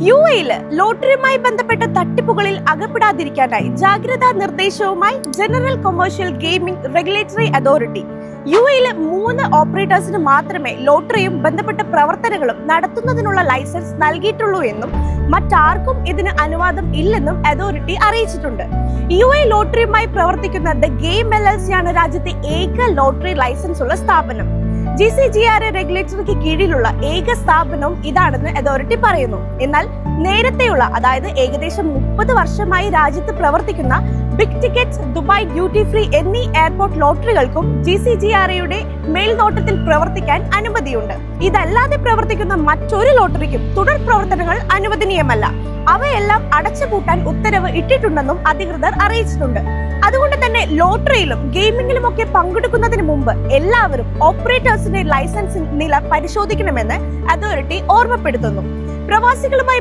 യുഎഇയിൽ ലോട്ടറിയുമായി ബന്ധപ്പെട്ട തട്ടിപ്പുകളിൽ അകപ്പെടാതിരിക്കാനായി ജാഗ്രതാ നിർദ്ദേശവുമായി General Commercial Gaming Regulatory Authority യുഎഇയിലെ 3 ഓപ്പറേറ്റേഴ്സിന് മാത്രമേ ലോട്ടറിയും ബന്ധപ്പെട്ട പ്രവർത്തനങ്ങളും നടത്തുന്നതിനുള്ള ലൈസൻസ് നൽകിയിട്ടുള്ളൂ എന്നും മറ്റാർക്കും ഇതിന് അനുവാദം ഇല്ലെന്നും അതോറിറ്റി അറിയിച്ചിട്ടുണ്ട്. യുഎഇ ലോട്ടറിയുമായി പ്രവർത്തിക്കുന്ന ദ ഗെയിം LLC ആണ് രാജ്യത്തെ ഏക ലോട്ടറി ലൈസൻസ് ഉള്ള സ്ഥാപനം. GCGRA റെഗുലേറ്ററിക്ക് കീഴിലുള്ള ഏക സ്ഥാപനവും ഇതാണെന്ന് അതോറിറ്റി പറയുന്നു. എന്നാൽ നേരത്തെയുള്ള, അതായത് ഏകദേശം 30 വർഷമായി രാജ്യത്ത് പ്രവർത്തിക്കുന്ന big ticket, Dubai duty free എന്നീ എയർപോർട്ട് ലോട്ടറികൾക്കും GCGRAയുടെ മേൽനോട്ടത്തിൽ പ്രവർത്തിക്കാൻ അനുമതിയുണ്ട്. ഇതല്ലാതെ പ്രവർത്തിക്കുന്ന മറ്റൊരു ലോട്ടറിക്കും തുടർ പ്രവർത്തനങ്ങൾ അനുവദനീയമല്ല. അവയെല്ലാം അടച്ചുപൂട്ടാൻ ഉത്തരവ് ഇട്ടിട്ടുണ്ടെന്നും അധികൃതർ അറിയിച്ചിട്ടുണ്ട്. അതുകൊണ്ട് തന്നെ ലോട്ടറിയിലും ഗെയിമിംഗിലും ഒക്കെ പങ്കെടുക്കുന്നതിന് മുമ്പ് എല്ലാവരും ഓപ്പറേറ്റേഴ്സിന്റെ ലൈസൻസ് നില പരിശോധിക്കണമെന്ന് അതോറിറ്റി ഓർമ്മപ്പെടുത്തുന്നു. പ്രവാസികളുമായി